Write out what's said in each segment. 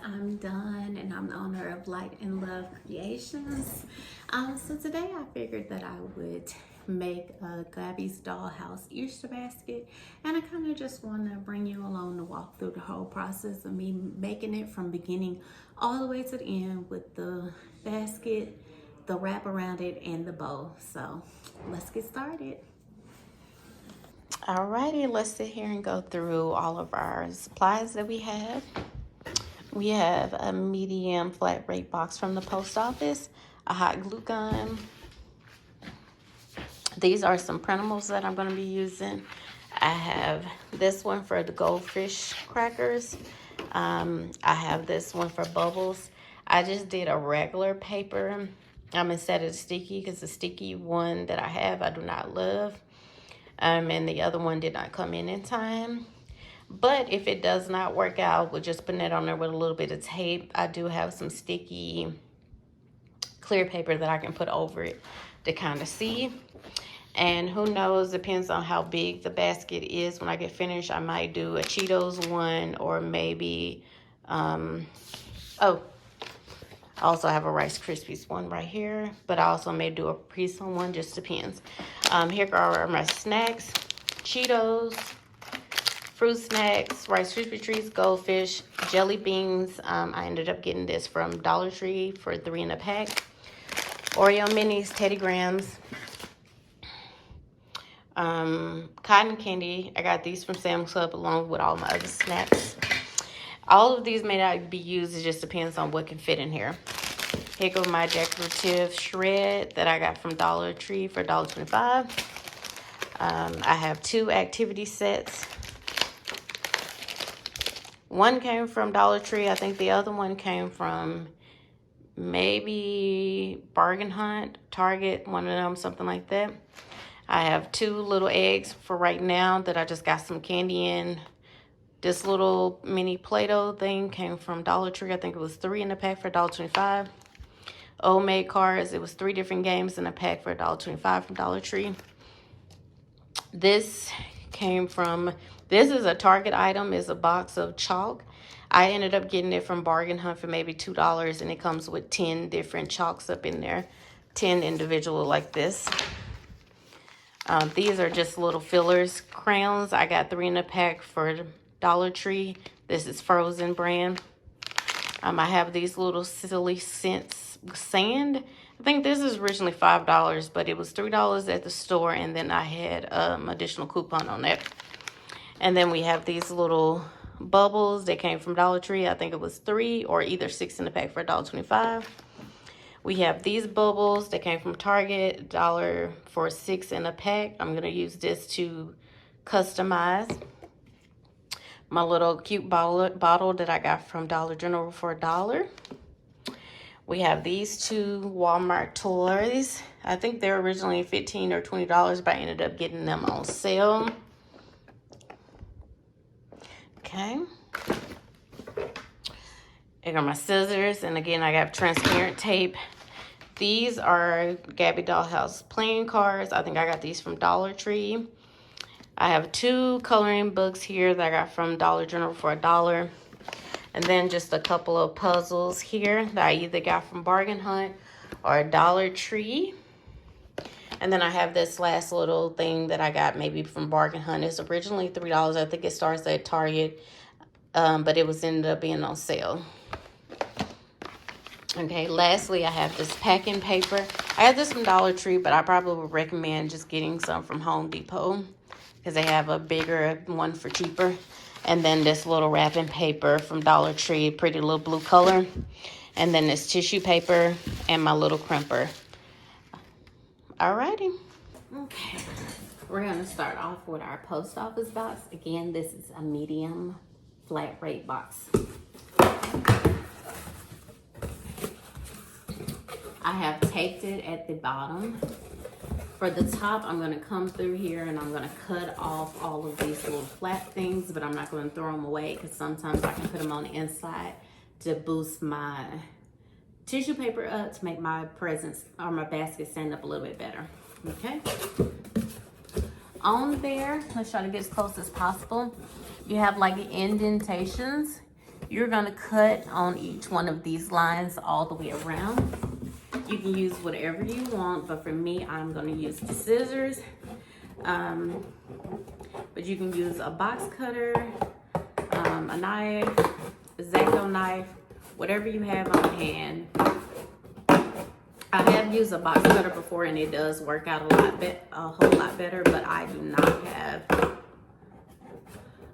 I'm done and I'm the owner of Light and Love Creations. So today I figured that I would make a Gabby's Dollhouse Easter basket, and I kind of just want to bring you along to walk through the whole process of me making it from beginning all the way to the end with the basket, the wrap around it, and the bow. So let's get started. Alrighty, let's sit here and go through all of our supplies that we have. We have a medium flat rate box from the post office, a hot glue gun. These are some printables that I'm going to be using. I have this one for the Goldfish crackers. I have this one for bubbles. I just did a regular paper instead of the sticky, because the sticky one that I have I do not love. And the other one did not come in time. But if it does not work out, we'll just put it on there with a little bit of tape. I do have some sticky clear paper that I can put over it to kind of see. And who knows, depends on how big the basket is. When I get finished, I might do a Cheetos one, or maybe, I also have a Rice Krispies one right here. But I also may do a Caprese one, just depends. Here are my snacks: Cheetos, fruit snacks, Rice Krispie treats, Goldfish, jelly beans. I ended up getting this from Dollar Tree for 3 in a pack. Oreo minis, Teddy Grahams, cotton candy. I got these from Sam's Club along with all my other snacks. All of these may not be used. It just depends on what can fit in here. Here go my decorative shred that I got from Dollar Tree for $1.25. I have 2 activity sets. One came from Dollar Tree. I think the other one came from maybe Bargain Hunt, Target, one of them, something like that. I have 2 little eggs for right now that I just got some candy in. This little mini Play-Doh thing came from Dollar Tree. I think it was 3 in a pack for $1.25. Old Maid cards. It was 3 different games in a pack for $1.25 from Dollar Tree. This is a Target item. It's a box of chalk. I ended up getting it from Bargain Hunt for maybe $2, and it comes with 10 different chalks up in there. 10 individual like this. These are just little fillers. Crayons. I got 3 in a pack for Dollar Tree. This is Frozen brand. I have these little silly scents sand. I think this is originally $5, but it was $3 at the store, and then I had additional coupon on that. And then we have these little bubbles that came from Dollar Tree. I think it was 3 or either 6 in the pack for $1.25. We have these bubbles that came from Target, $1 for 6 in a pack. I'm going to use this to customize my little cute bottle that I got from Dollar General for $1. We have these 2 Walmart toys. I think they're originally $15 or $20, but I ended up getting them on sale. Okay. Here are my scissors, and again, I got transparent tape. These are Gabby Dollhouse playing cards. I think I got these from Dollar Tree. I have 2 coloring books here that I got from Dollar General for $1. And then just a couple of puzzles here that I either got from Bargain Hunt or Dollar Tree. And then I have this last little thing that I got maybe from Bargain Hunt. It's originally $3. I think it starts at Target, but it was ended up being on sale. Okay, lastly, I have this packing paper. I have this from Dollar Tree, but I probably would recommend just getting some from Home Depot, because they have a bigger one for cheaper. And then this little wrapping paper from Dollar Tree, pretty little blue color. And then this tissue paper and my little crimper. Alrighty. Okay, we're going to start off with our post office box. Again, this is a medium flat rate box. I have taped it at the bottom. For the top, I'm going to come through here and I'm going to cut off all of these little flat things, but I'm not going to throw them away, because sometimes I can put them on the inside to boost my tissue paper up to make my presents or my basket stand up a little bit better. Okay. On there, let's try to get as close as possible. You have like indentations You're gonna cut on each one of these lines all the way around. You can use whatever you want, but for me, I'm gonna use the scissors. But you can use a box cutter, a knife, a X-Acto knife, whatever you have on hand. I have used a box cutter before and it does work out a whole lot better, but I do not have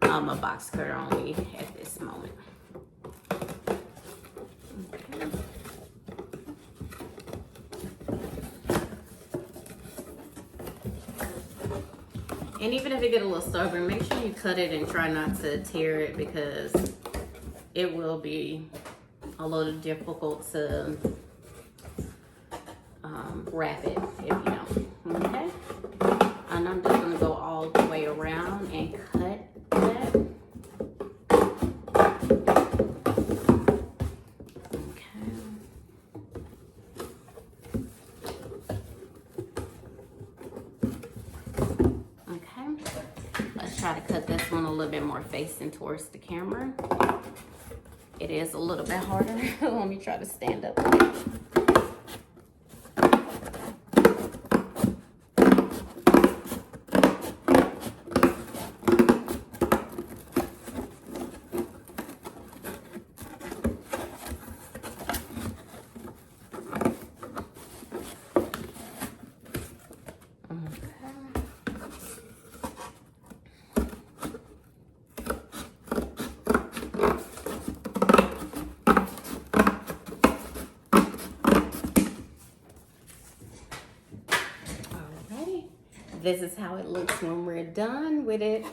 a box cutter on me at this moment. Okay. And even if it get a little stubborn, make sure you cut it and try not to tear it, because it will be a little difficult to wrap it if you don't. Okay? And I'm just gonna go all the way around and cut that. Try to cut this one a little bit more facing towards the camera. It is a little bit harder. Let me try to stand up. This is how it looks when we're done with it.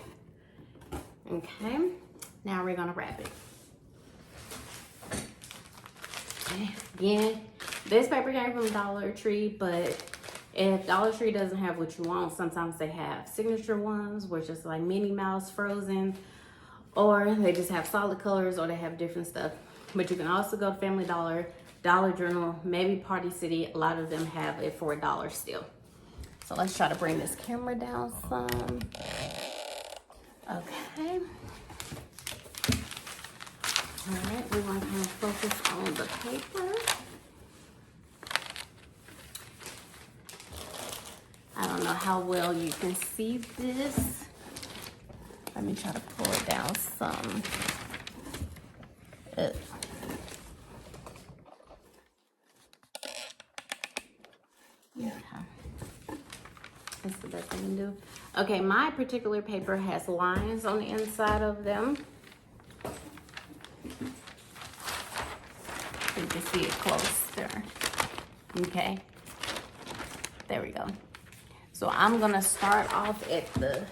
Okay, now we're gonna wrap it. Okay. Again, this paper came from Dollar Tree, but if Dollar Tree doesn't have what you want, sometimes they have signature ones, which is like Minnie Mouse frozen, or they just have solid colors, or they have different stuff. But you can also go to Family Dollar, Dollar General, maybe Party City. A lot of them have it for $1 still. So let's try to bring this camera down some. Okay. All right, we want to kind of focus on the paper. I don't know how well you can see this. Let me try to pull it down some. Yeah. That's the best I can do. Okay, my particular paper has lines on the inside of them. You can see it closer. Okay, there we go. So I'm gonna start off at the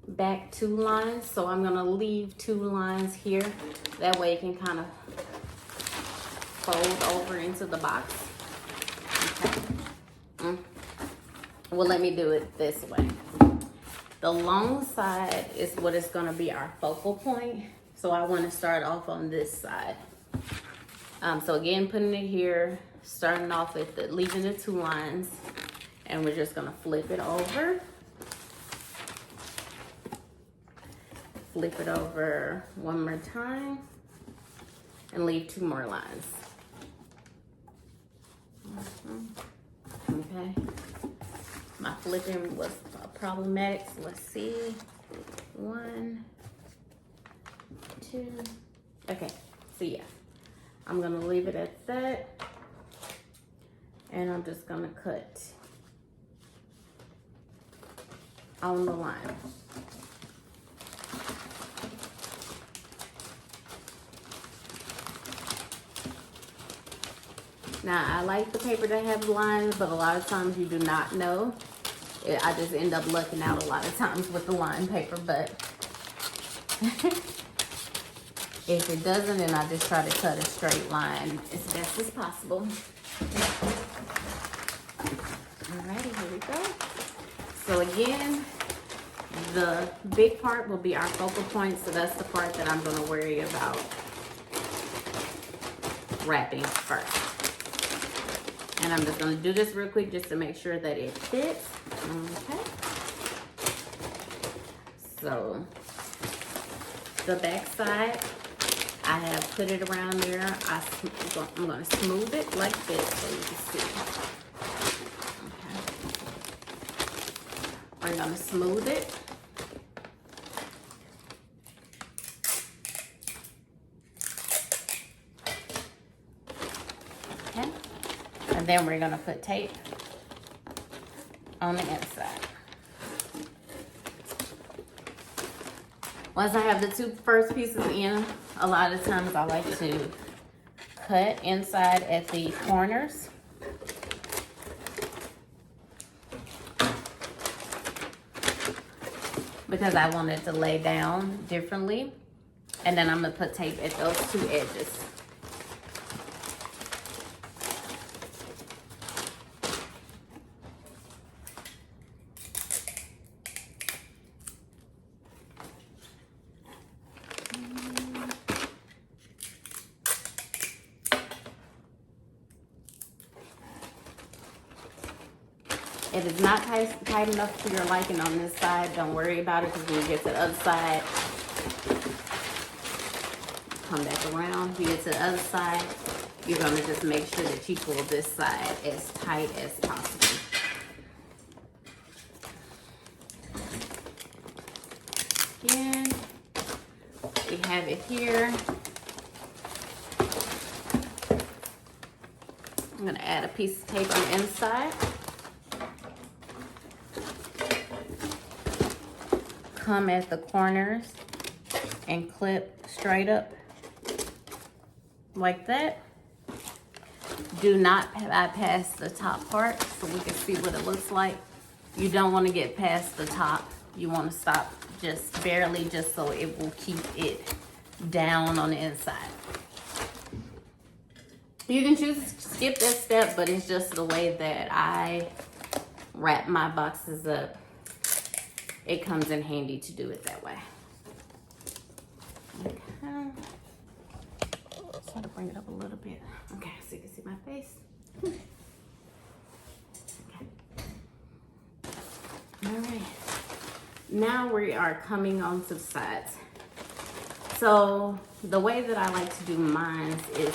back 2 lines. So I'm gonna leave 2 lines here. That way it can kind of fold over into the box. Okay. Well, let me do it this way. The long side is what is going to be our focal point. So I want to start off on this side. So again, putting it here, starting off with leaving the 2 lines, and we're just going to flip it over. Flip it over one more time and leave 2 more lines. Okay, my flipping was problematic, so let's see. 1, 2. Okay, so yeah, I'm gonna leave it at that, and I'm just gonna cut on the line. Now, I like the paper that has lines, but a lot of times you do not know. I just end up lucking out a lot of times with the line paper, but if it doesn't, then I just try to cut a straight line as best as possible. Alrighty, here we go. So again, the big part will be our focal point, so that's the part that I'm gonna worry about wrapping first. And I'm just gonna do this real quick just to make sure that it fits. Okay. So the back side. I have put it around there. I'm going to smooth it like this so you can see. Okay. We're going to smooth it. Okay. And then we're going to put tape on the inside. Once I have the two first pieces in, a lot of times I like to cut inside at the corners. Because I want it to lay down differently. And then I'm gonna put tape at those two edges. It is not tight enough to your liking on this side. Don't worry about it, because when you get to the other side, come back around. When you get to the other side, you're gonna just make sure that you pull this side as tight as possible. Again, we have it here. I'm gonna add a piece of tape on the inside. Come at the corners and clip straight up like that. Do not bypass the top part so we can see what it looks like. You don't want to get past the top. You want to stop just barely, just so it will keep it down on the inside. You can choose to skip that step, but it's just the way that I wrap my boxes up. It comes in handy to do it that way. Okay. Just want to bring it up a little bit. Okay, so you can see my face. Okay. All right. Now we are coming onto the sides. So the way that I like to do mine is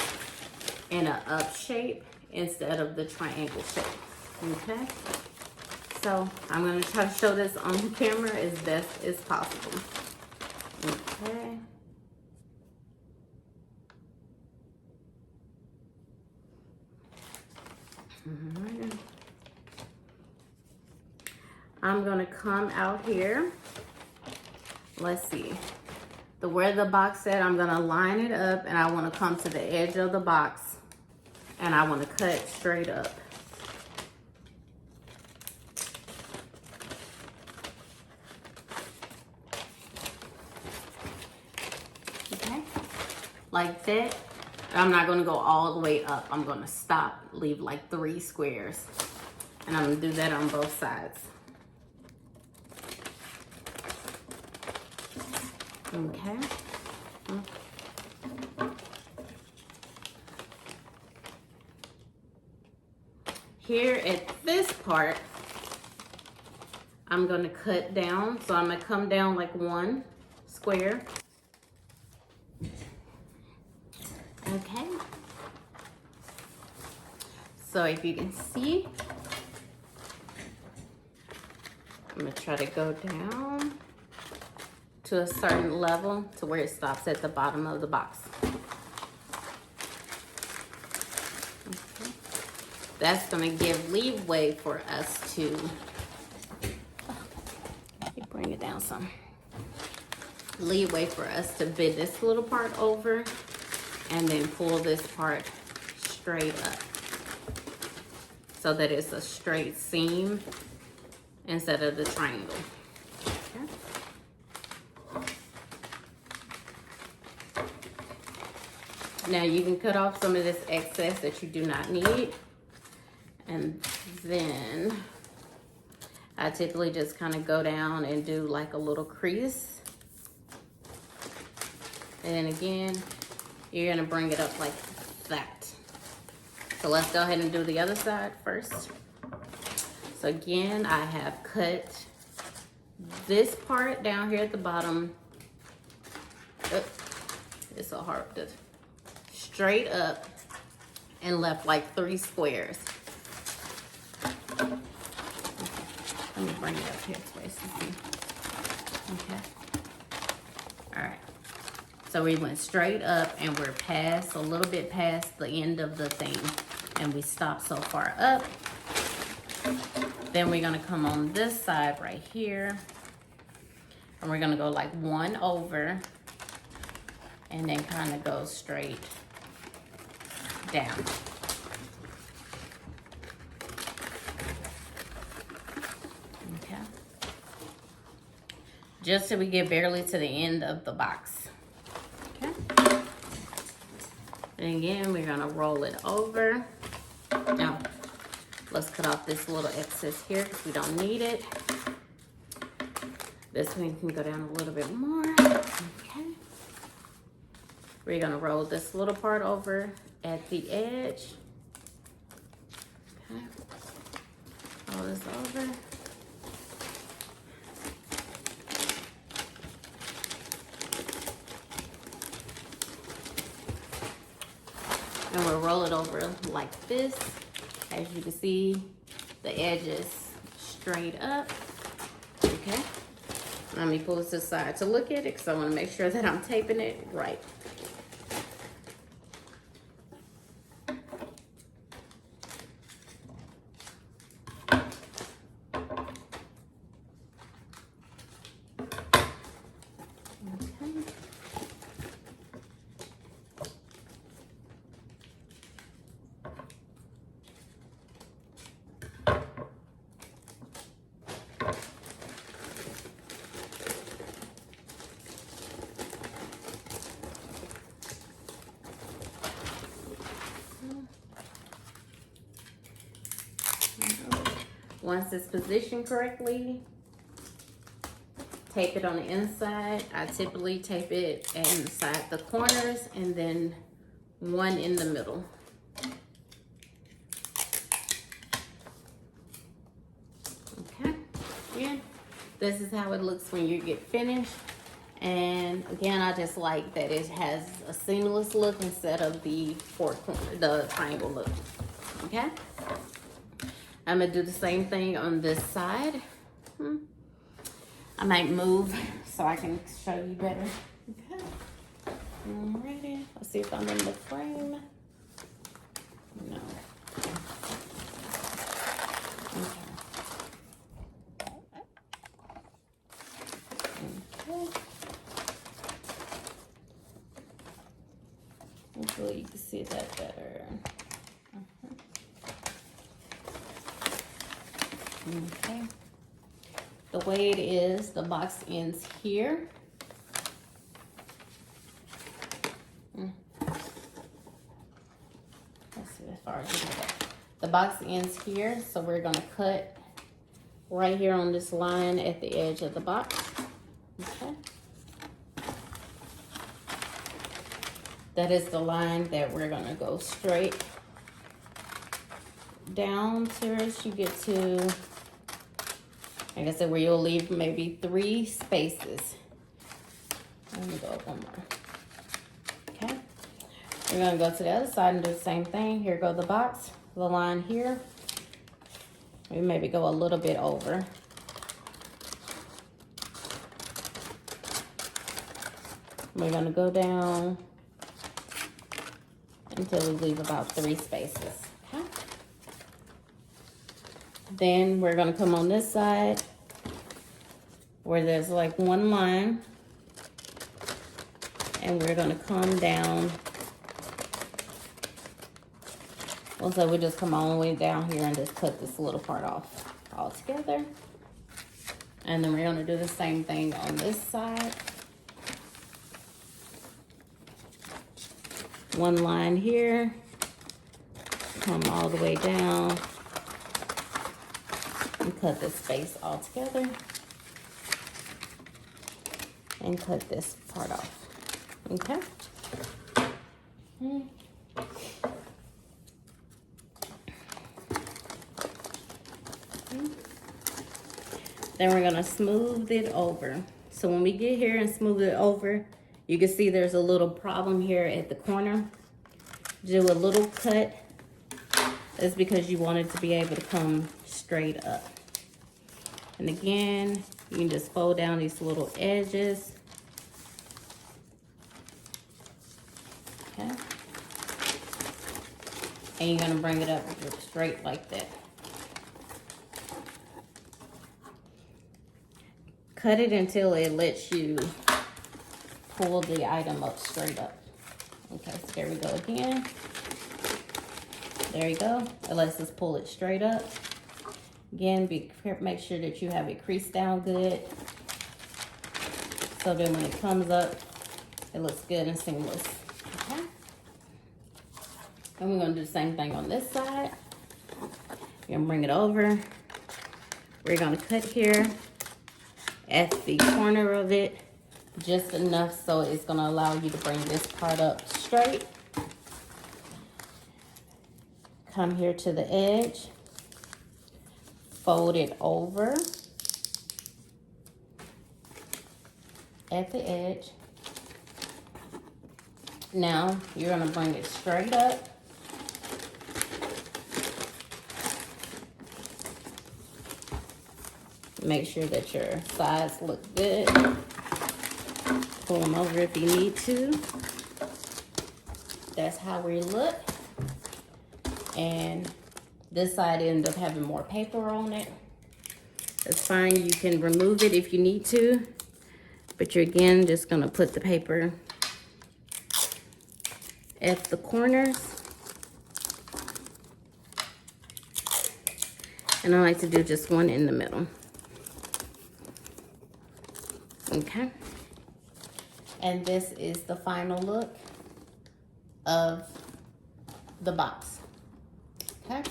in an up shape instead of the triangle shape. Okay. So I'm going to try to show this on the camera as best as possible. Okay. Alright. I'm going to come out here. Let's see. Where the box at, I'm going to line it up, and I want to come to the edge of the box, and I want to cut straight up. Like that. I'm not going to go all the way up. I'm going to stop, leave like 3 squares. And I'm going to do that on both sides. Okay. Here at this part, I'm going to cut down. So I'm going to come down like 1 square. Okay, so if you can see, I'm going to try to go down to a certain level to where it stops at the bottom of the box. Okay. That's going to give leeway for us to, bring it down some, leeway for us to bend this little part over. And then pull this part straight up so that it's a straight seam instead of the triangle. Okay. Now you can cut off some of this excess that you do not need. And then I typically just kind of go down and do like a little crease. And then again, you're gonna bring it up like that. So let's go ahead and do the other side first. So again, I have cut this part down here at the bottom It's so hard to straight up and left like 3 squares. Let me bring it up here so you see. Okay. All right. So we went straight up and we're past, a little bit past the end of the thing. And we stopped so far up. Then we're gonna come on this side right here. And we're gonna go like 1 over. And then kind of go straight down. Okay. Just so we get barely to the end of the box. Okay. And again, we're gonna roll it over. Now, let's cut off this little excess here because we don't need it. This one can go down a little bit more. Okay. We're gonna roll this little part over at the edge. Okay. Roll this over. And we'll roll it over like this. As you can see, the edge is straight up. Okay. Let me pull this aside to look at it because I want to make sure that I'm taping it right. Once it's positioned correctly, tape it on the inside. I typically tape it inside the corners and then 1 in the middle. Okay, yeah, this is how it looks when you get finished. And again, I just like that it has a seamless look instead of the 4 corner, the triangle look. Okay. I'm gonna do the same thing on this side. I might move so I can show you better. Okay. Alrighty. Let's see if I'm in the frame. No. Okay. Hopefully you can see that better. Okay. The way it is, the box ends here. Let's see as far as we can go. The box ends here, so we're gonna cut right here on this line at the edge of the box. Okay. That is the line that we're gonna go straight down to as you get to, like I said, where you'll leave maybe 3 spaces. Let me go up 1 more. Okay. We're gonna go to the other side and do the same thing. Here go the box, the line here. We maybe go a little bit over. We're gonna go down until we leave about 3 spaces. Okay. Then we're gonna come on this side where there's like 1 line, and we're gonna come down. Also, we just come all the way down here and just cut this little part off all together. And then we're gonna do the same thing on this side. 1 line here, come all the way down, and cut this space all together, and cut this part off. Okay. Then we're gonna smooth it over. So when we get here and smooth it over, You can see there's a little problem here at the corner. Do a little cut. That's because you want it to be able to come straight up. And again, you can just fold down these little edges. Okay. And you're gonna bring it up straight like that. Cut it until it lets you pull the item up straight up. Okay, so there we go again. There you go. It lets us pull it straight up. Again, make sure that you have it creased down good. So then when it comes up, it looks good and seamless. Okay. And we're gonna do the same thing on this side. You're gonna bring it over. We're gonna cut here at the corner of it, just enough so it's gonna allow you to bring this part up straight. Come here to the edge, fold it over at the edge. Now you're gonna bring it straight up. Make sure that your sides look good. Pull them over if you need to. That's how we look. And this side ends up having more paper on it. That's fine. You can remove it if you need to. But you're again just gonna put the paper at the corners. And I like to do just one in the middle. Okay. And this is the final look of the box. Okay.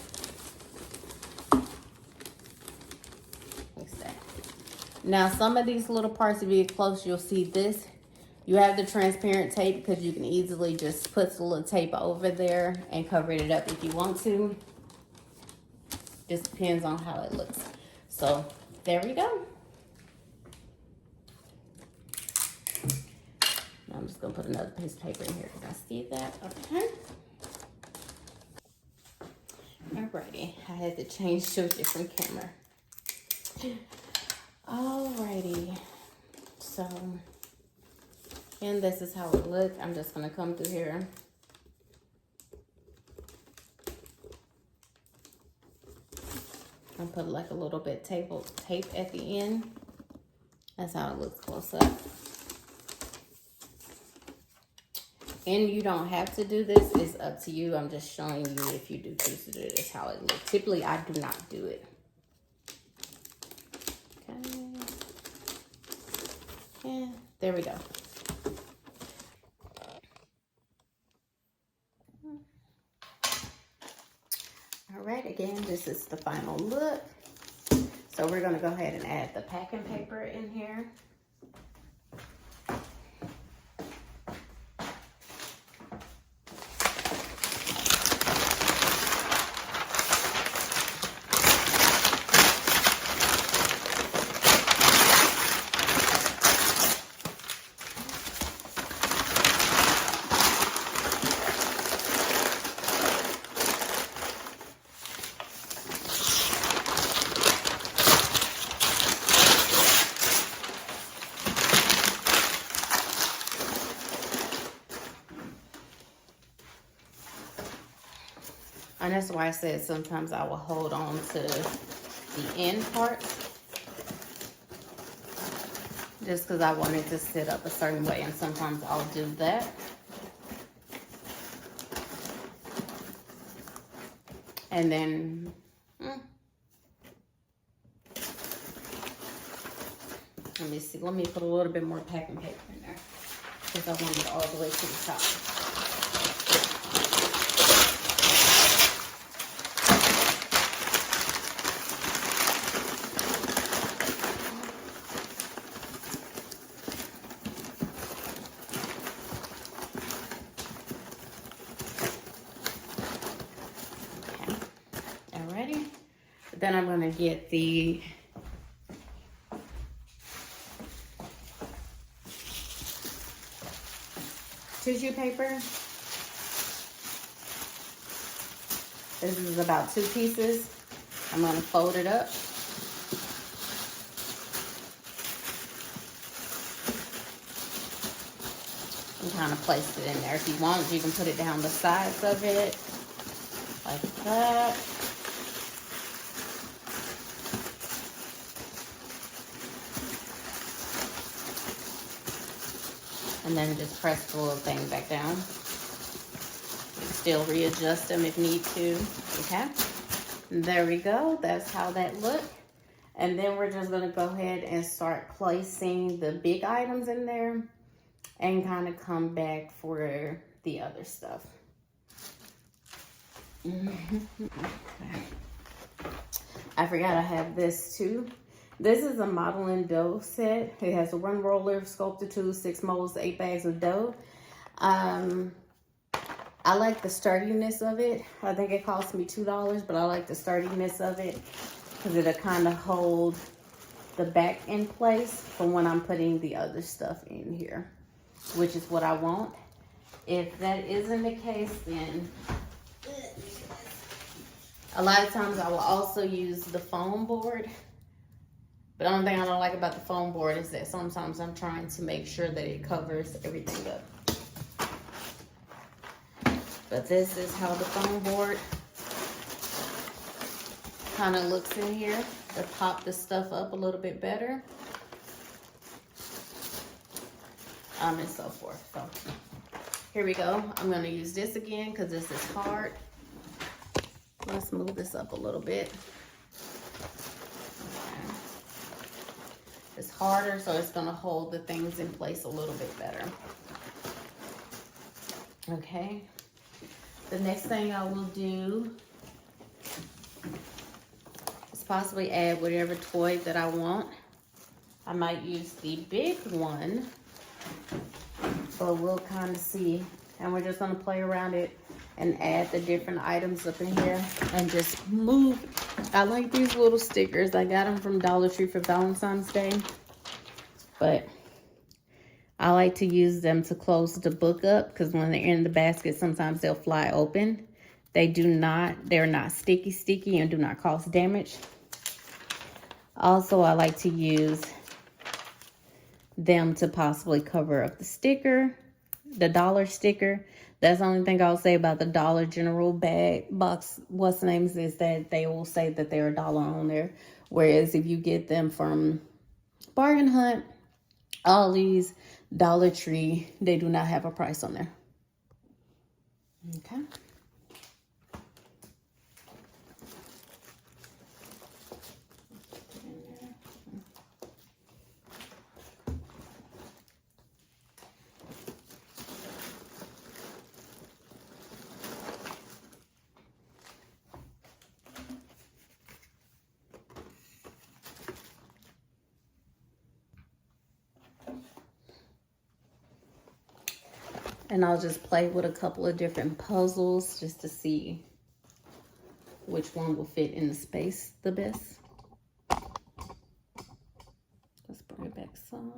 Like that. Now some of these little parts, if you get close, you'll see this. You have the transparent tape because you can easily just put a little tape over there and cover it up if you want to. Just depends on how it looks. So there we go. Now I'm just gonna put another piece of paper in here because I see that. Okay. Alrighty, I had to change to a different camera. Alrighty, so, and this is how it looks. I'm just gonna come through here. I'll put like a little bit tape at the end. That's how it looks close up. And you don't have to do this. It's up to you. I'm just showing you if you do choose to do this, how it looks. Typically, I do not do it. Okay. Yeah, there we go. All right, again, this is the final look. So we're going to go ahead and add the packing paper in here. And that's why I said sometimes I will hold on to the end part. Just because I want it to sit up a certain way. And sometimes I'll do that. And then, let me see. Let me put a little bit more packing paper in there. Because I want it all the way to the top. Then I'm going to get the tissue paper. This is about 2 pieces. I'm gonna fold it up. And kind of place it in there. If you want, you can put it down the sides of it, like that. And then just press the little thing back down. Still readjust them if need to, okay? There we go, that's how that look. And then we're just gonna go ahead and start placing the big items in there and kind of come back for the other stuff. I forgot I have this too. This is a modeling dough set. It has a 1 roller, sculptor tool, 6 molds, 8 bags of dough. I like the sturdiness of it. I think it cost me $2, but I like the sturdiness of it because it'll kind of hold the back in place for when I'm putting the other stuff in here, which is what I want. If that isn't the case, then a lot of times I will also use the foam board. But the only thing I don't like about the foam board is that sometimes I'm trying to make sure that it covers everything up. But this is how the foam board kind of looks in here to pop the stuff up a little bit better. And so forth. So here we go. I'm going to use this again because this is hard. Let's move this up a little bit. Okay. It's harder, so it's going to hold the things in place a little bit better. Okay. The next thing I will do is possibly add whatever toy that I want. I might use the big one, but we'll kind of see. And we're just gonna play around it and add the different items up in here and just move. I like these little stickers. I got them from Dollar Tree for Valentine's Day, but I like to use them to close the book up because when they're in the basket, sometimes they'll fly open. They're not sticky and do not cause damage. Also, I like to use them to possibly cover up the sticker, the dollar sticker. That's the only thing I'll say about the Dollar General bag box, what's names, is that they will say that they're $1 on there. Whereas if you get them from Bargain Hunt, Ollie's, Dollar Tree, they do not have a price on there. Okay. And I'll just play with a couple of different puzzles just to see which one will fit in the space the best. Let's bring it back some.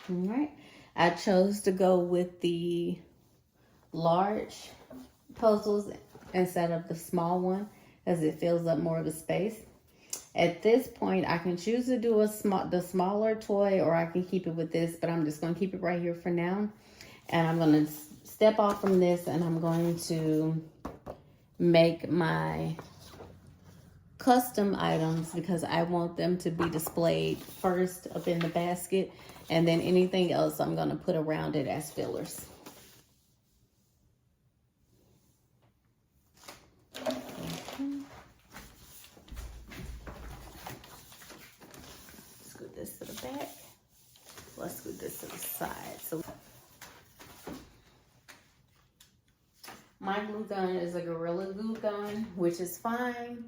All right, I chose to go with the large puzzles instead of the small one as it fills up more of the space. At this point, I can choose to do the smaller toy, or I can keep it with this, but I'm just going to keep it right here for now. And I'm going to step off from this, and I'm going to make my custom items because I want them to be displayed first up in the basket, and then anything else I'm going to put around it as fillers. Scoot this to the back. Let's scoot this to the side. So my glue gun is a Gorilla Glue gun, which is fine.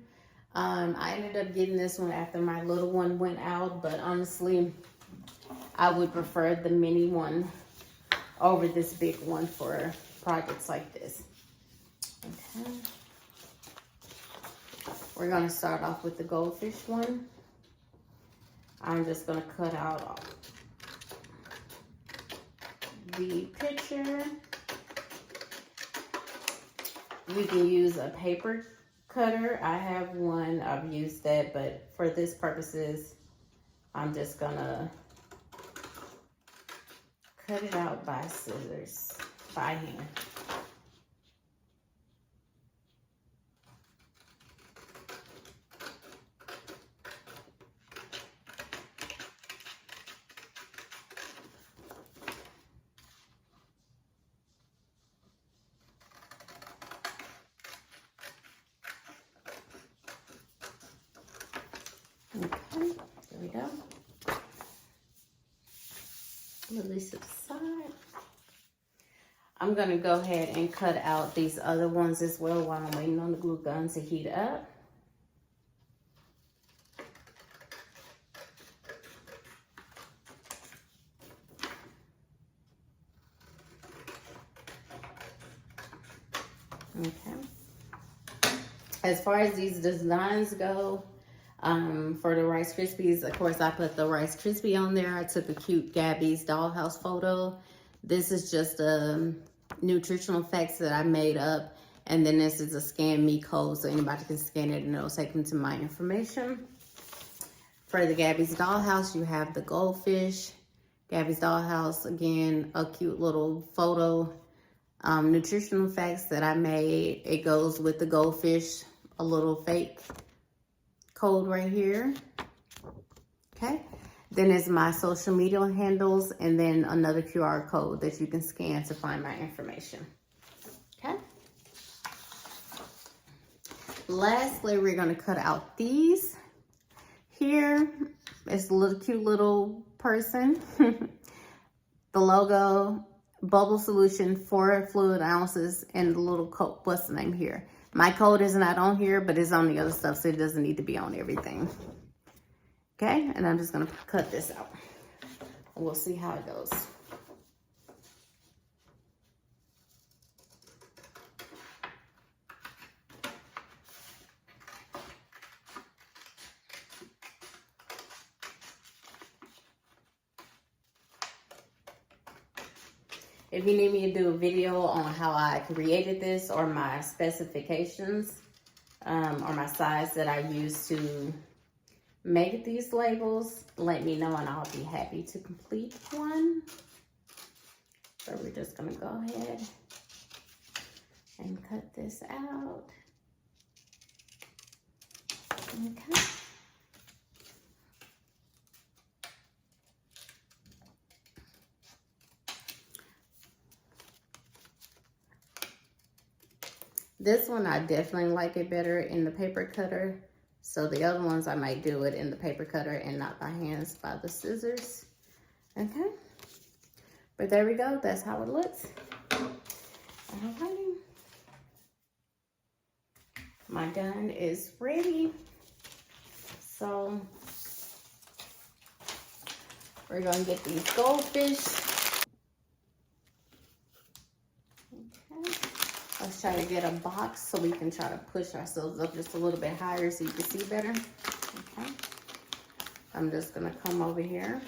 I ended up getting this one after my little one went out, but honestly, I would prefer the mini one over this big one for projects like this. Okay. Okay. We're gonna start off with the Goldfish one. I'm just gonna cut out the picture. You can use a paper cutter. I have one, I've used that, but for this purposes, I'm just gonna cut it out by scissors, by hand. Okay, there we go. Release it aside. I'm gonna go ahead and cut out these other ones as well while I'm waiting on the glue gun to heat up. Okay. As far as these designs go, for the Rice Krispies, of course, I put the Rice Krispie on there. I took a cute Gabby's Dollhouse photo. This is just nutritional facts that I made up. And then this is a scan me code, so anybody can scan it and it'll take them to my information. For the Gabby's Dollhouse, you have the Goldfish. Gabby's Dollhouse, again, a cute little photo. Nutritional facts that I made. It goes with the Goldfish, a little fake code right here. Okay. Then is my social media handles, and then another QR code that you can scan to find my information. Okay. Lastly, we're going to cut out these. Here is a little cute little person. The logo, bubble solution, 4 fluid ounces, and the little code. What's the name here? My code is not on here, but it's on the other stuff, so it doesn't need to be on everything. Okay, and I'm just gonna cut this out. We'll see how it goes. If you need me to do a video on how I created this, or my specifications, or my size that I use to make these labels, let me know and I'll be happy to complete one. So we're just gonna go ahead and cut this out. Okay. This one, I definitely like it better in the paper cutter. So the other ones, I might do it in the paper cutter and not by hands, by the scissors. Okay. But there we go. That's how it looks. Alrighty. My gun is ready. So we're going to get these goldfish. Let's try to get a box so we can try to push ourselves up just a little bit higher so you can see better. Okay. I'm just going to come over here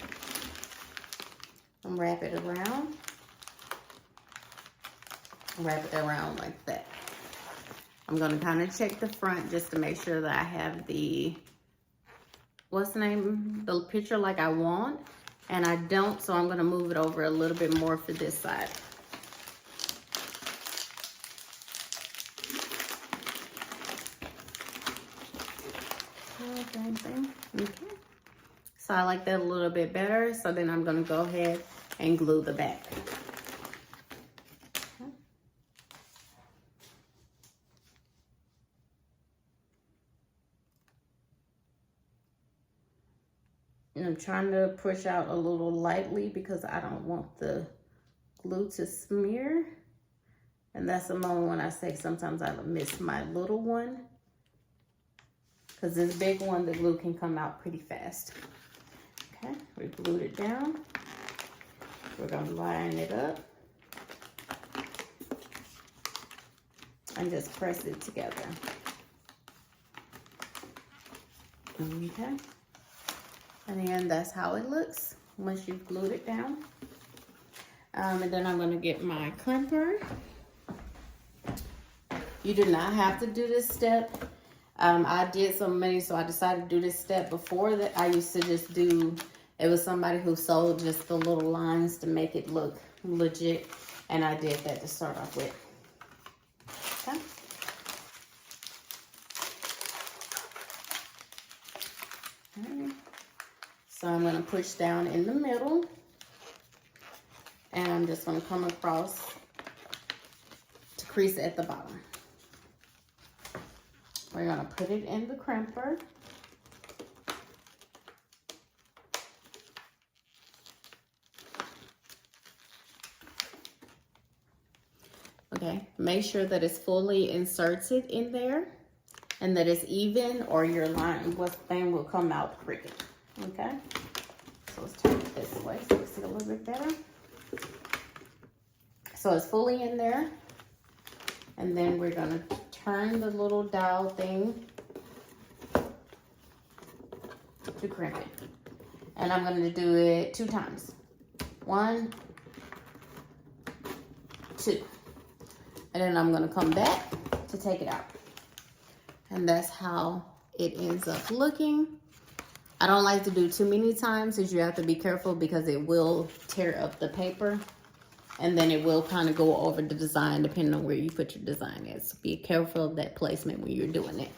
and wrap it around. Wrap it around like that. I'm going to kind of check the front just to make sure that I have the, what's the name, the picture like I want. And I don't, so I'm going to move it over a little bit more for this side. Okay. So I like that a little bit better. So then I'm going to go ahead and glue the back. Okay. And I'm trying to push out a little lightly because I don't want the glue to smear. And that's the moment when I say sometimes I miss my little one. Because this big one, the glue can come out pretty fast. Okay, we glued it down. We're going to line it up. and just press it together. Okay. And then that's how it looks once you've glued it down. And then I'm going to get my crimper. You do not have to do this step. I did so many, so I decided to do this step. Before that, I used to just do, it was somebody who sold just the little lines to make it look legit. And I did that to start off with. Okay. Alright. So I'm going to push down in the middle. And I'm just going to come across to crease at the bottom. We're going to put it in the crimper. Okay, make sure that it's fully inserted in there and that it's even, or your line, thing will come out crooked. Okay, so let's turn it this way so you can see a little bit better. So it's fully in there, and then we're gonna turn the little dowel thing to crimp it. And I'm gonna do it 2 times. 1, 2. And then I'm gonna come back to take it out. And that's how it ends up looking. I don't like to do too many times because you have to be careful because it will tear up the paper. And then it will kind of go over the design depending on where you put your design at. So be careful of that placement when you're doing it.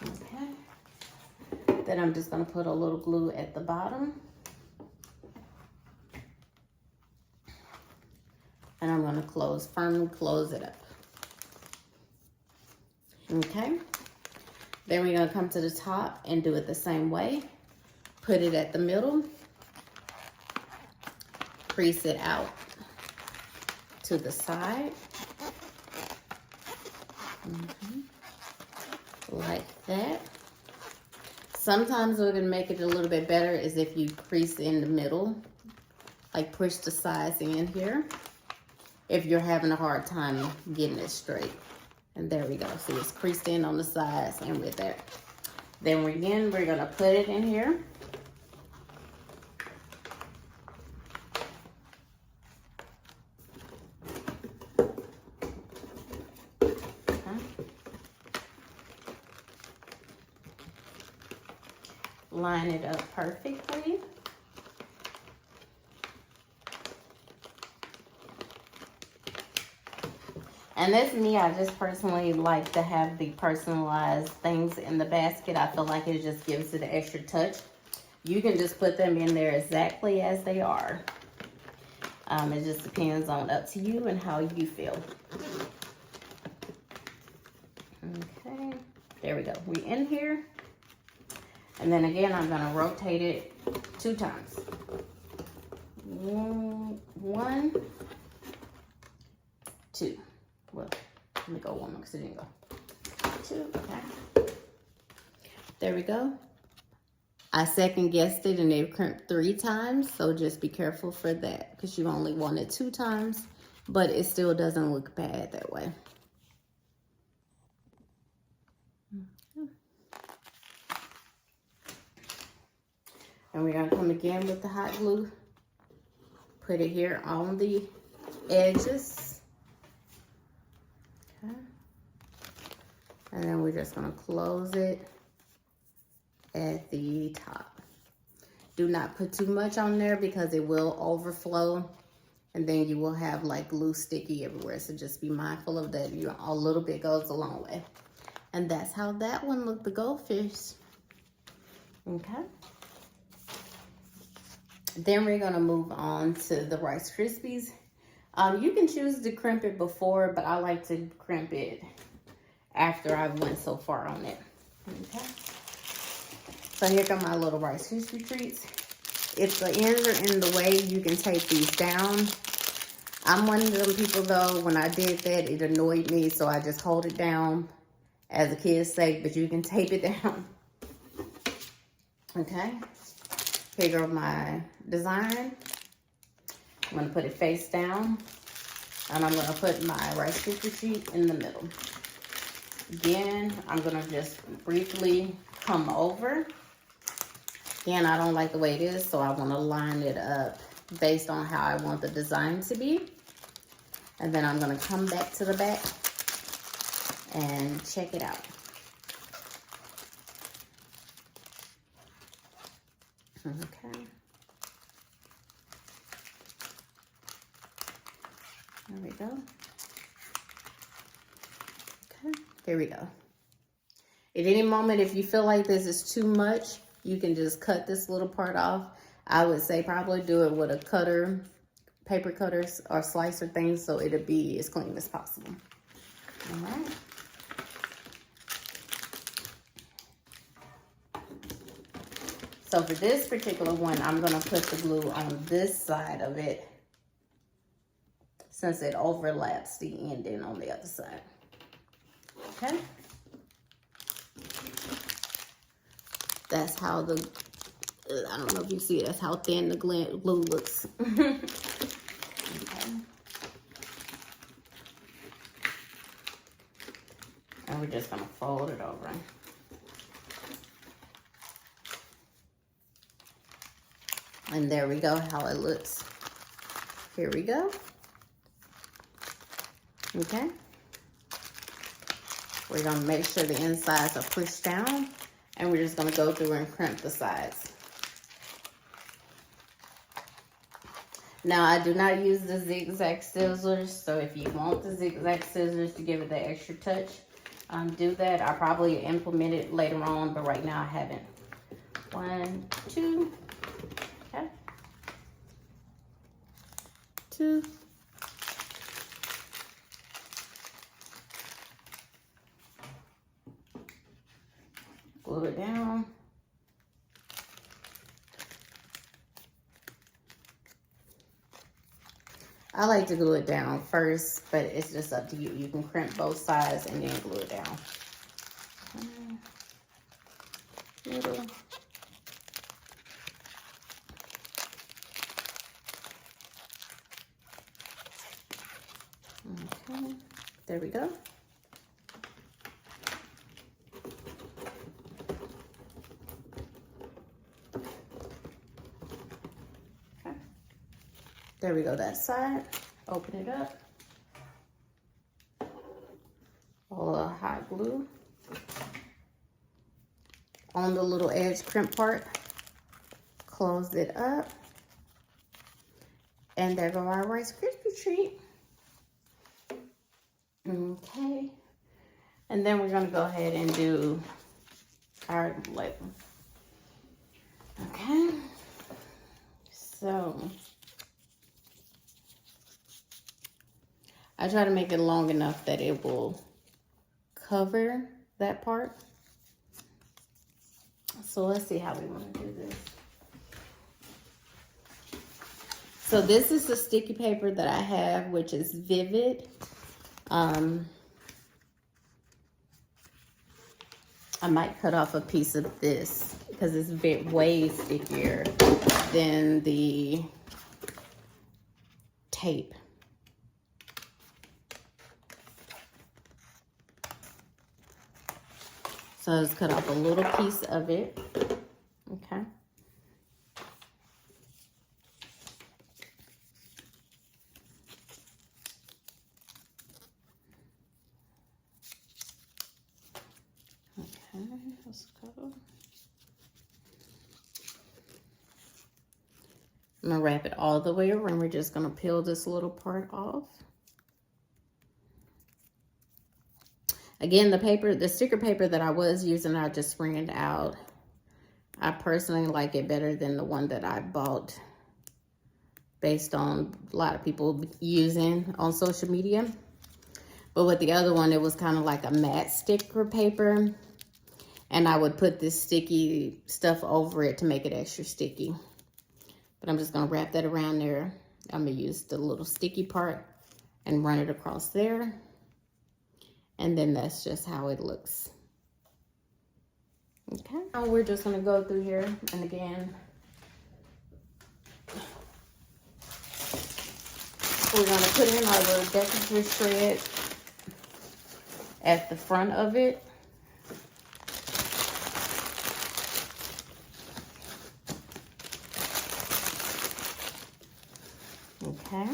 Okay. Then I'm just gonna put a little glue at the bottom. And I'm gonna firmly close it up. Okay. Then we're gonna come to the top and do it the same way. Put it at the middle. Crease it out to the side. Like that. Sometimes we're gonna make it a little bit better is if you crease in the middle, like push the sides in here, if you're having a hard time getting it straight. And there we go. See, it's creased in on the sides and with that. Then again, we're gonna put it in here. Line it up perfectly. And that's me. I just personally like to have the personalized things in the basket. I feel like it just gives it an extra touch. You can just put them in there exactly as they are. It just depends on up to you and how you feel. Okay, there we go. We're in here. And then again, I'm gonna rotate it 2 times. 1, 2. Well, let me go 1 more because it didn't go. 2, okay. There we go. I second guessed it and it crimped 3 times, so just be careful for that because you only want it 2 times, but it still doesn't look bad that way. And we're gonna come again with the hot glue. Put it here on the edges. Okay. And then we're just gonna close it at the top. Do not put too much on there because it will overflow and then you will have like glue sticky everywhere. So just be mindful of that. A little bit goes a long way. And that's how that one looked, the goldfish. Okay. Then we're gonna move on to the Rice Krispies. You can choose to crimp it before, but I like to crimp it after I went so far on it. Okay. So here come my little Rice Krispie treats. If the ends are in the way, you can tape these down. I'm one of them people though, when I did that, it annoyed me, so I just hold it down as a kid's sake, but you can tape it down. Okay. Here go my design. I'm gonna put it face down. And I'm gonna put my Rice Krispie treat in the middle. Again, I'm gonna just briefly come over. Again, I don't like the way it is, so I wanna line it up based on how I want the design to be. And then I'm gonna come back to the back and check it out. Okay. There we go. Okay, there we go. At any moment, if you feel like this is too much, you can just cut this little part off. I would say probably do it with a cutter, paper cutters or slicer things, so it'll be as clean as possible. All right. So for this particular one, I'm gonna put the glue on this side of it since it overlaps the ending on the other side. Okay. That's how the, I don't know if you see it, that's how thin the glue looks. Okay. And we're just gonna fold it over. And there we go, how it looks. Here we go. Okay. We're gonna make sure the insides are pushed down, and we're just gonna go through and crimp the sides. Now, I do not use the zigzag scissors, so if you want the zigzag scissors to give it the extra touch, do that. I'll probably implement it later on, but right now I haven't. 1, 2. Okay. 2. Glue it down. I like to glue it down first, but it's just up to you. You can crimp both sides and then glue it down. Middle. Okay, there we go. Okay, there we go, that side. Open it up. A little hot glue on the little edge crimp part. Close it up. And there go our Rice Krispie treat. Okay, and then we're gonna go ahead and do our label. Okay, so I try to make it long enough that it will cover that part. So let's see how we want to do this. So this is the sticky paper that I have, which is Vivid. I might cut off a piece of this because it's way stickier than the tape. So let's cut off a little piece of it. Okay. Okay, let's go. I'm gonna wrap it all the way around. We're just gonna peel this little part off. Again, the sticker paper that I was using, I just ran out. I personally like it better than the one that I bought based on a lot of people using on social media. But with the other one, it was kind of like a matte sticker paper. And I would put this sticky stuff over it to make it extra sticky. But I'm just gonna wrap that around there. I'm gonna use the little sticky part and run it across there. And then that's just how it looks. Okay, now we're just gonna go through here and again, We're going to put in our little decorative shred at the front of it. Okay.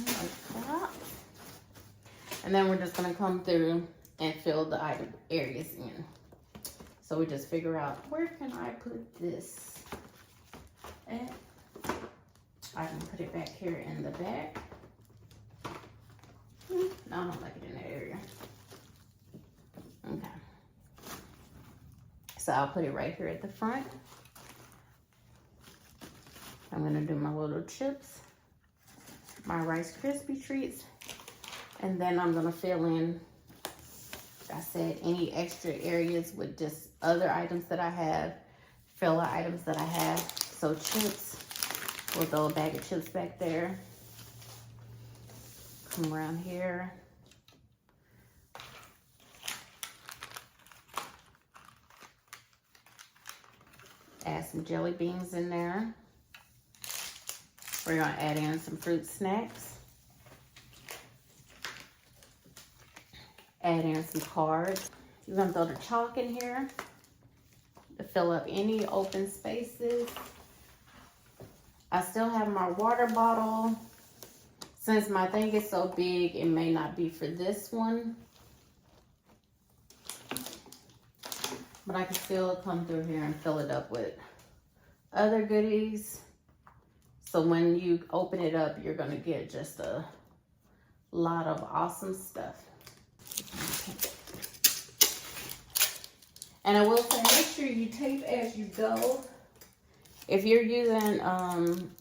Like that. And then we're just going to come through and fill the item areas in. So we just figure out, where can I put this at? I can put it back here in the back. No, I don't like it in that area. Okay. So I'll put it right here at the front. I'm gonna do my little chips, my Rice Krispie treats, and then I'm gonna fill in, like I said, any extra areas with just other items that I have, filler items that I have. So chips, we'll throw a bag of chips back there. Come around here. Add some jelly beans in there. We're gonna add in some fruit snacks. Add in some cards. You're gonna throw the chalk in here to fill up any open spaces. I still have my water bottle. Since my thing is so big, it may not be for this one. But I can still come through here and fill it up with other goodies. So when you open it up, you're gonna get just a lot of awesome stuff. And I will say, make sure you tape as you go. If you're using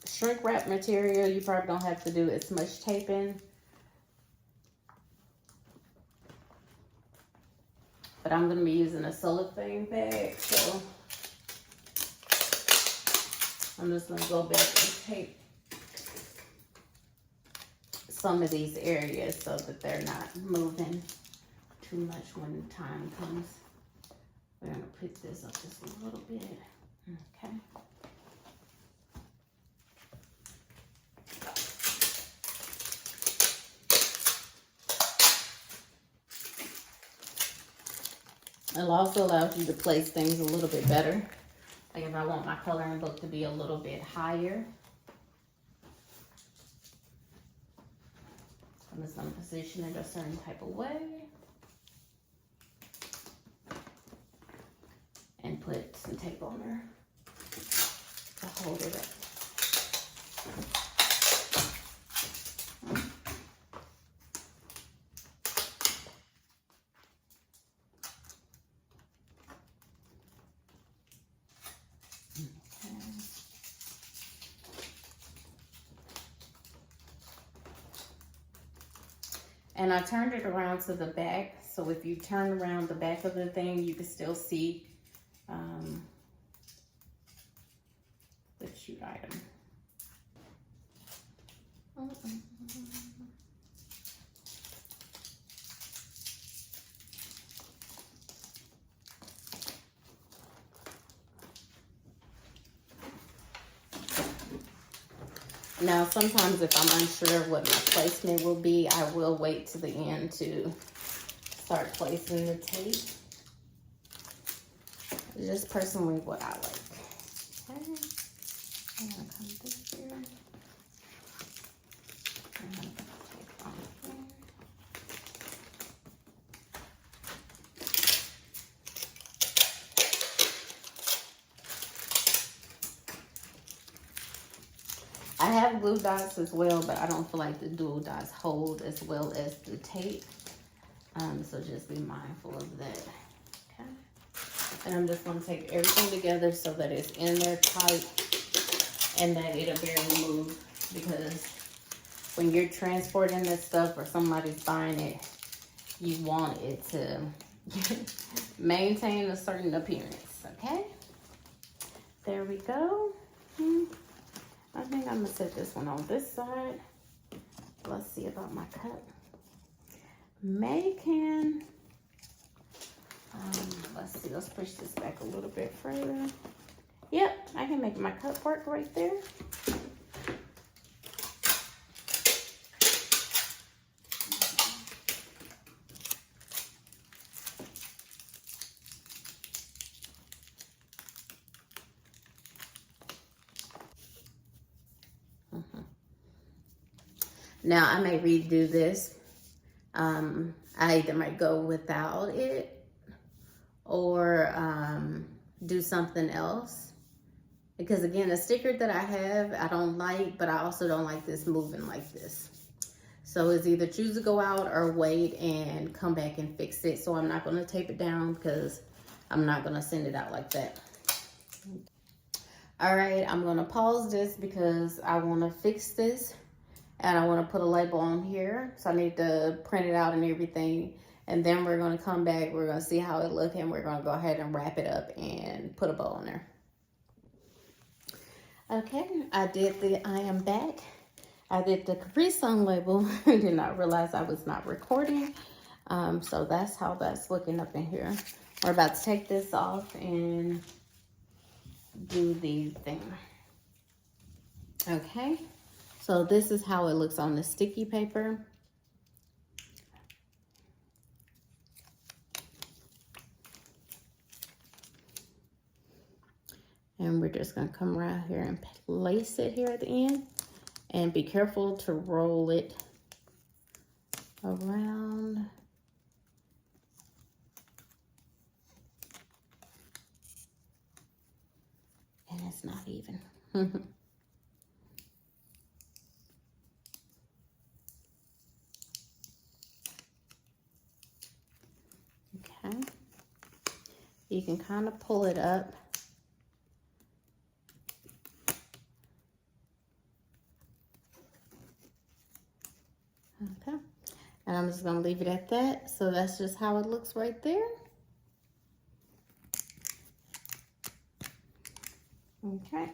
shrink wrap material, you probably don't have to do as much taping. But I'm gonna be using a cellophane bag, so I'm just gonna go back and tape some of these areas so that they're not moving too much when the time comes. We're gonna pick this up just a little bit, okay. It also allows you to place things a little bit better. Like if I want my coloring book to be a little bit higher, I'm just gonna position it a certain type of way and put some tape on there to hold it up. And I turned it around to the back, so if you turn around the back of the thing, you can still see the cute item. Now, sometimes if I'm unsure of what my placement will be, I will wait to the end to start placing the tape. It's just personally what I like. Okay. I'm gonna come through here. I'm gonna put the tape on here. I have glue dots as well, but I don't feel like the glue dots hold as well as the tape. So just be mindful of that. Okay. And I'm just going to take everything together so that it's in there tight and that it'll barely move, because when you're transporting this stuff or somebody's buying it, you want it to maintain a certain appearance. Okay. There we go. I think I'm gonna set this one on this side. Let's see about my cup. Can, let's see, let's push this back a little bit further. Yep, I can make my cup work right there. Now I may redo this. I either might go without it or do something else. Because again, the sticker that I have, I don't like, but I also don't like this moving like this. So it's either choose to go out or wait and come back and fix it. So I'm not gonna tape it down because I'm not gonna send it out like that. All right, I'm gonna pause this because I wanna fix this and I wanna put a label on here. So I need to print it out and everything. And then we're gonna come back, we're gonna see how it looks, and we're gonna go ahead and wrap it up and put a bow on there. Okay, I am back. I did the Capri Sun label. I did not realize I was not recording. So that's how that's looking up in here. We're about to take this off and do the thing. Okay, so this is how it looks on the sticky paper. And we're just gonna come around here and place it here at the end. And be careful to roll it around. And it's not even. Okay. You can kind of pull it up. Okay, and I'm just gonna leave it at that. So that's just how it looks right there. Okay,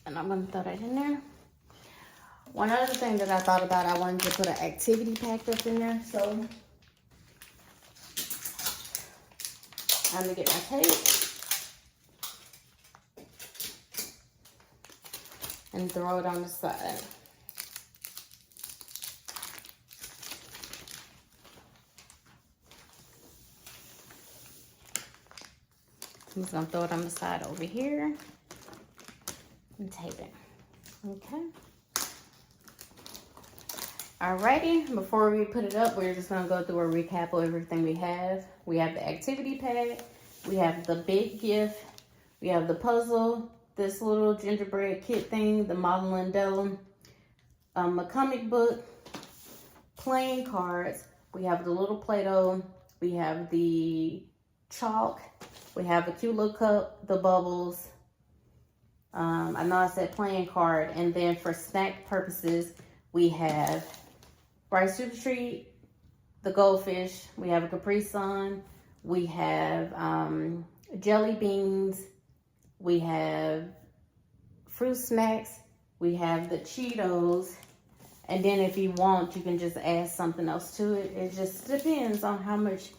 and I'm gonna throw that in there. One other thing that I thought about, I wanted to put an activity pack up in there. So I'm gonna get my tape and throw it on the side. I'm just gonna throw it on the side over here and tape it. Okay. Alrighty, before we put it up, we're just gonna go through a recap of everything we have. We have the activity pad, we have the big gift, we have the puzzle, this little gingerbread kit thing, the modeling dough, a comic book, playing cards, we have the little Play-Doh, we have the chalk, we have a cute little cup, the bubbles. I know I said playing card. And then for snack purposes, we have Rice to the Treat, the Goldfish. We have a Capri Sun. We have jelly beans. We have fruit snacks. We have the Cheetos. And then if you want, you can just add something else to it. It just depends on how much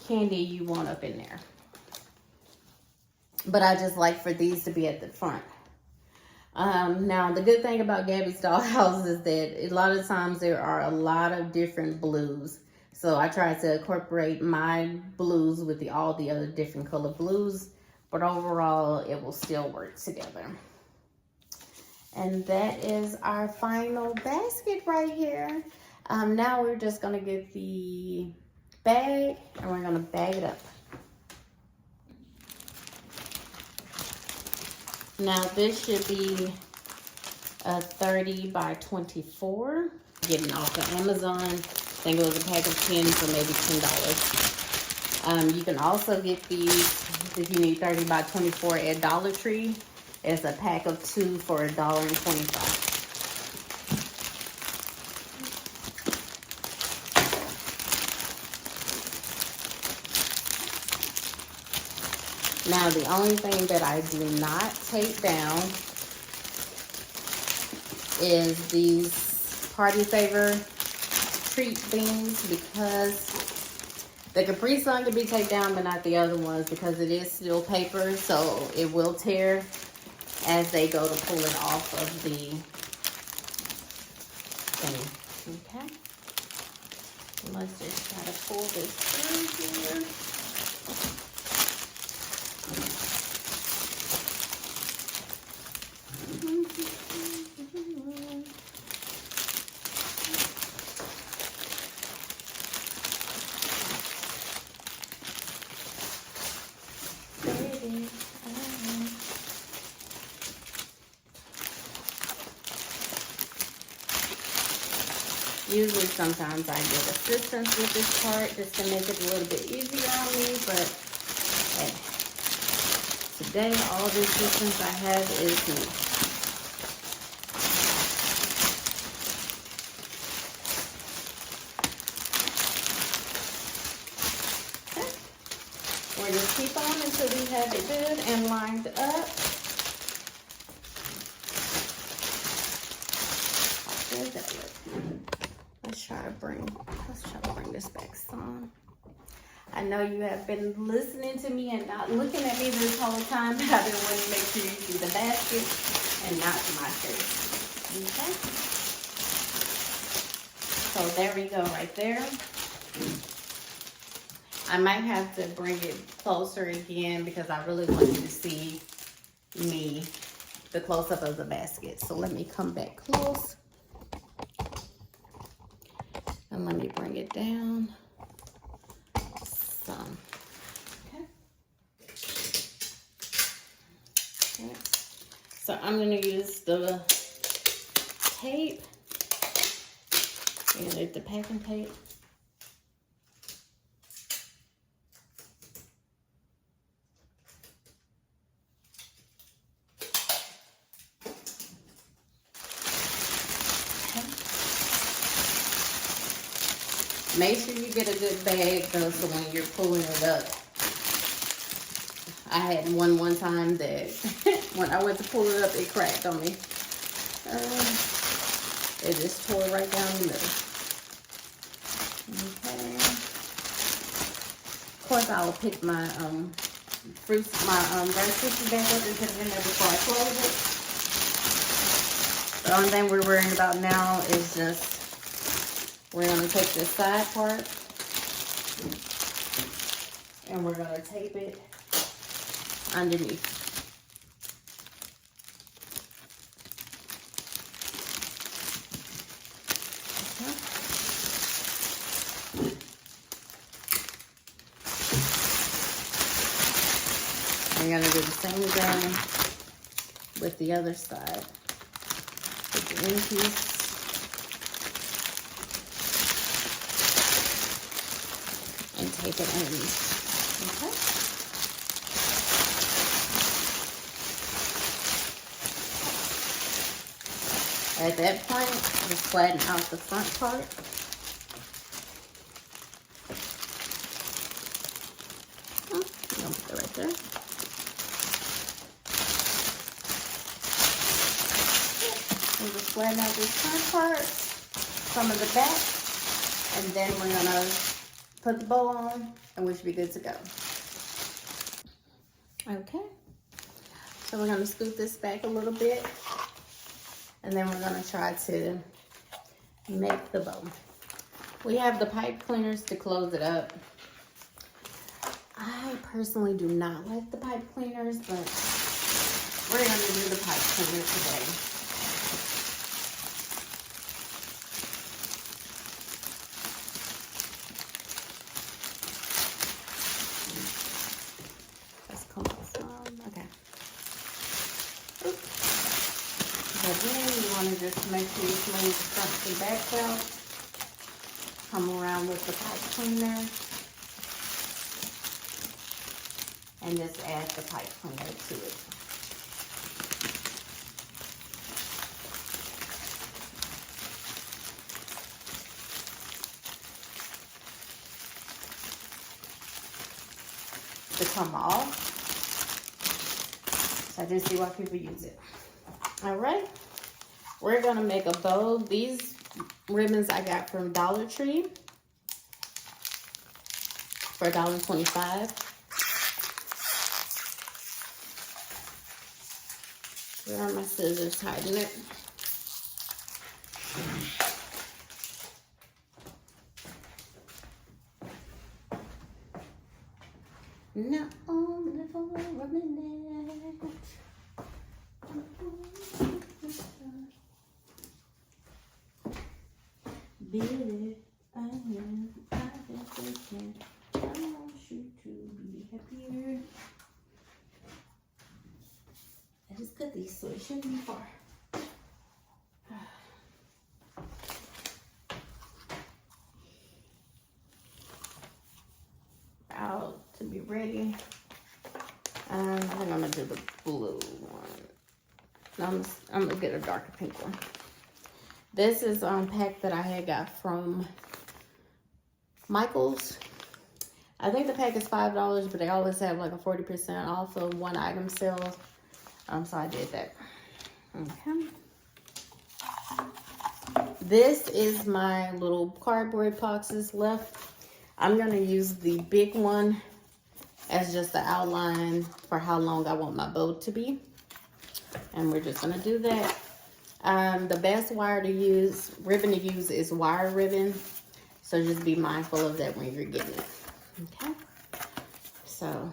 candy you want up in there. But I just like for these to be at the front. Now the good thing about Gabby's Dollhouse is that a lot of times there are a lot of different blues. So I try to incorporate my blues with all the other different color blues, but overall it will still work together. And that is our final basket right here. Now we're just gonna get the bag and we're gonna bag it up. Now this should be a 30 by 24. Getting off of Amazon. I think it was a pack of 10 for maybe $10. You can also get these if you need 30 by 24 at Dollar Tree. It's a pack of 2 for $1.25. Now, the only thing that I do not take down is these Party Favor treat things because The Capri Sun can be taken down, but not the other ones because it is still paper, so it will tear as they go to pull it off of the thing. Okay. Let's just try to pull this through here. Usually sometimes I get assistance with this part just to make it a little bit easier on me, but hey, today all the assistance I have is me. Okay. We'll just keep on until we have it good and lined up. How good that look? Let's try to bring this back some. I know you have been listening to me and not looking at me this whole time, but I've been wanting to make sure you see the basket and not my face. Okay. So there we go right there. I might have to bring it closer again because I really want you to see me, the close-up of the basket. So let me come back close. And let me bring it down some. Okay. Okay. So I'm going to use the tape. And the packing tape. Make sure you get a good bag though, so when you're pulling it up. I had one time that when I went to pull it up, it cracked on me. It just tore right down the middle. Okay. Of course, I will pick my fruits, my rice Krispies back up and put it in there before I close it. The only thing we're worrying about now is just we're going to take this side part and we're going to tape it underneath. Okay. I'm going to do the same thing with the other side. Put the end piece. And tape it underneath. Okay. At that point, just flatten out the front part. Oh, I'm gonna put that right there. We'll just flatten out this front part, some of the back, and then we're gonna put the bow on, and we should be good to go. Okay, so we're gonna scoot this back a little bit, and then we're gonna try to make the bow. We have the pipe cleaners to close it up. I personally do not like the pipe cleaners, but we're gonna do the pipe cleaner today. Again, you want to just make sure you smooth the front and back out. Come around with the pipe cleaner. And just add the pipe cleaner to it. To come off. So I do see why people use it. All right, we're gonna make a bow. These ribbons I got from Dollar Tree. for $1.25. Where are my scissors hiding it? Now only for a minute. Baby, I just can. I want you to be happier. I just cut these so it shouldn't be far. Out to be ready. I think I'm gonna do the blue one. I'm gonna get a darker pink one. This is pack that I had got from Michael's. I think the pack is $5, but they always have like a 40% off of one item sale. So I did that. Okay. This is my little cardboard boxes left. I'm gonna use the big one as just the outline for how long I want my bow to be. And we're just gonna do that. The best ribbon to use is wire ribbon. So just be mindful of that when you're getting it. Okay. So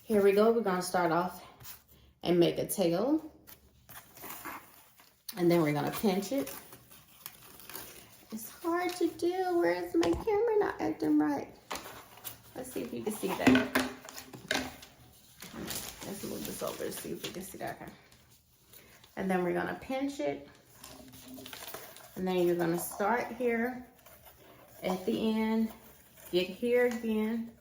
here we go. We're gonna start off and make a tail. And then we're gonna pinch it. It's hard to do. Where's my camera not acting right? Let's see if you can see that. Let's move this over to see if you can see that. Okay. And then we're gonna pinch it. And then you're gonna start here at the end, get here again,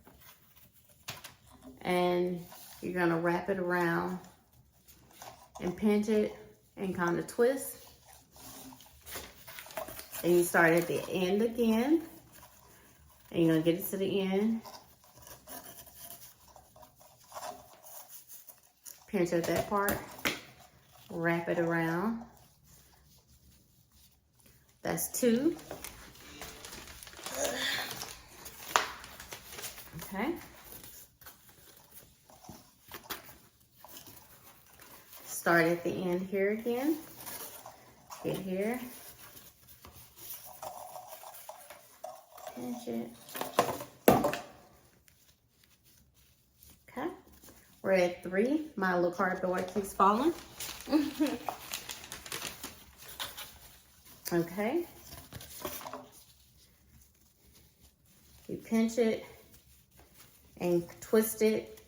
and you're gonna wrap it around and pinch it and kind of twist. And you start at the end again, and you're gonna get it to the end. Pinch at that part, wrap it around. That's 2. Okay. Start at the end here again. Get here. Pinch it. Okay. We're at 3. My little cardboard keeps falling. Okay. You pinch it and twist it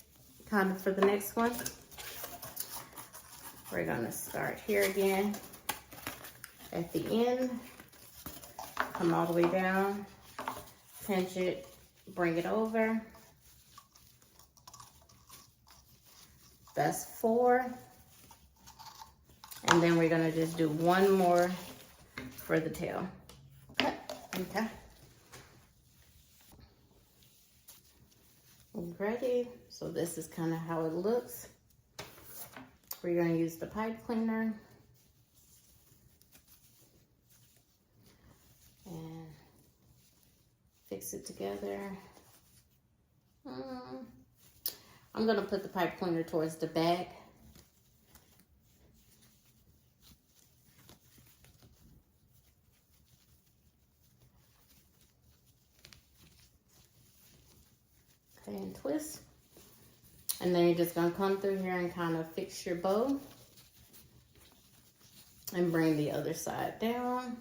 kind of for the next one. We're gonna start here again at the end, come all the way down, pinch it, bring it over. That's 4. And then we're gonna just do one more for the tail. Okay. Ready. So this is kind of how it looks. We're going to use the pipe cleaner and fix it together. I'm going to put the pipe cleaner towards the back. Okay, and twist. And then you're just gonna come through here and kind of fix your bow. And bring the other side down.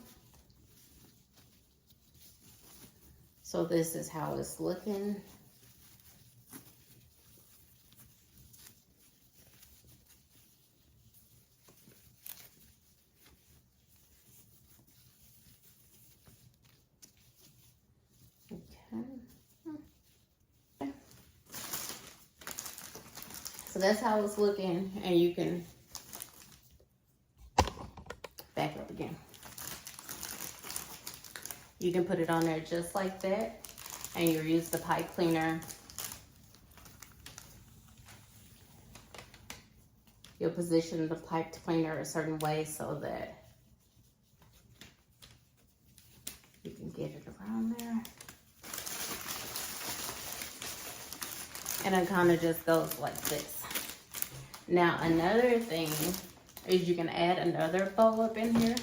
So this is how it's looking. So that's how it's looking, and you can back up again. You can put it on there just like that, and you use the pipe cleaner. You'll position the pipe cleaner a certain way so that you can get it around there. And it kind of just goes like this. Now another thing is you can add another bow up in here.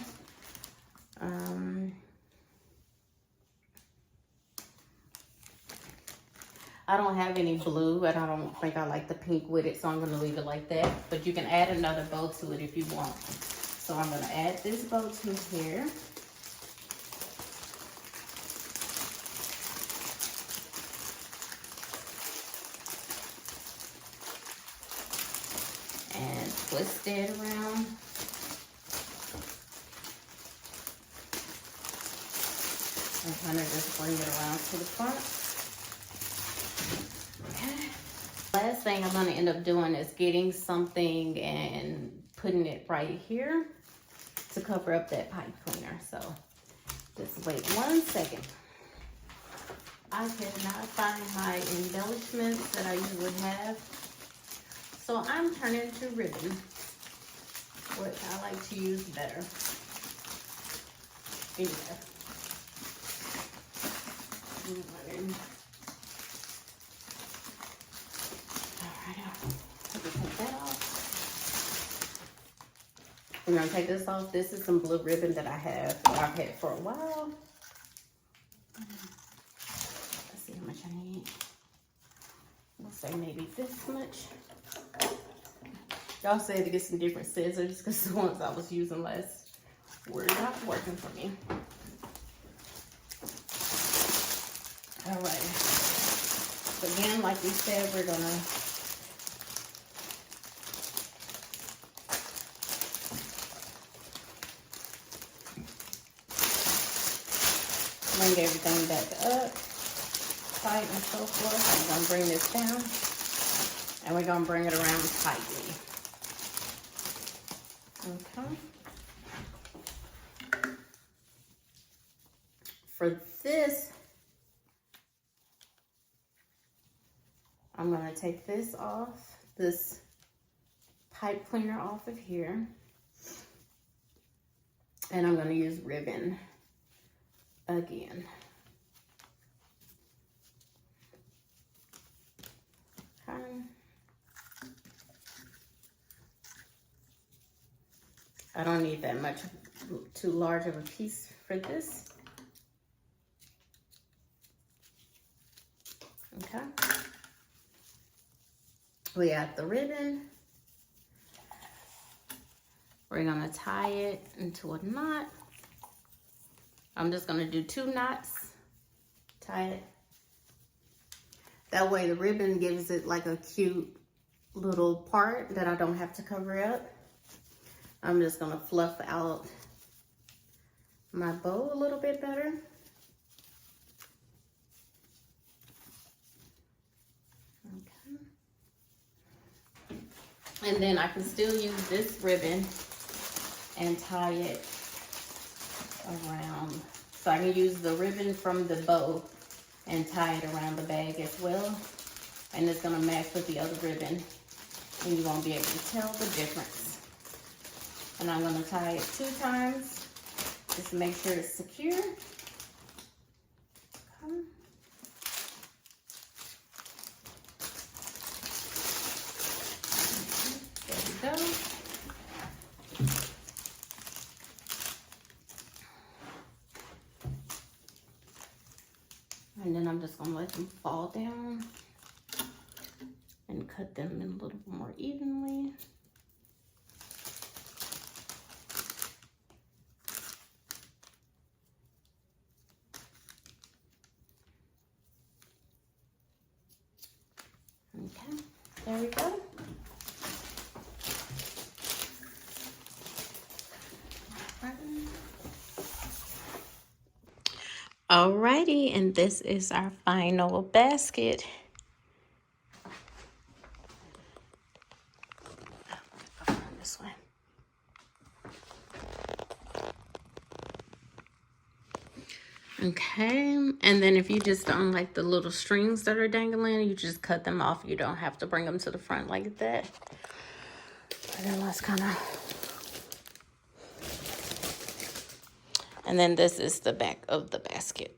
I don't have any blue, and I don't think I like the pink with it, so I'm going to leave it like that. But you can add another bow to it if you want. So I'm going to add this bow to here. And twist it around. And kind of just bring it around to the front. Last thing I'm going to end up doing is getting something and putting it right here to cover up that pipe cleaner. So just wait 1 second. I cannot find my embellishments that I usually have. So I'm turning to ribbon, which I like to use better. Anyway. I'm gonna take this off. This is some blue ribbon that I have that I've had for a while. Let's see how much I need. We'll say maybe this much. Y'all said to get some different scissors because the ones I was using last were not working for me. All right. So again, like we said, we're gonna bring everything back up, tight and so forth. I'm gonna bring this down, and we're gonna bring it around tightly. Okay. For this, I'm gonna take this off, this pipe cleaner off of here, and I'm gonna use ribbon again. Okay. I don't need that much, too large of a piece for this. Okay. We got the ribbon. We're gonna tie it into a knot. I'm just gonna do 2 knots, tie it. That way the ribbon gives it like a cute little part that I don't have to cover up. I'm just gonna fluff out my bow a little bit better. Okay. And then I can still use this ribbon and tie it around. So I can use the ribbon from the bow and tie it around the bag as well. And it's gonna match with the other ribbon, and you won't be able to tell the difference. And I'm gonna tie it 2 times just to make sure it's secure. Okay. There we go. And then I'm just gonna let them fall down and cut them in a little more evenly. Okay, there we go. Alrighty, and this is our final basket. This way. Okay, and then if you just don't like the little strings that are dangling, you just cut them off. You don't have to bring them to the front like that. And then let's kind of... And then this is the back of the basket.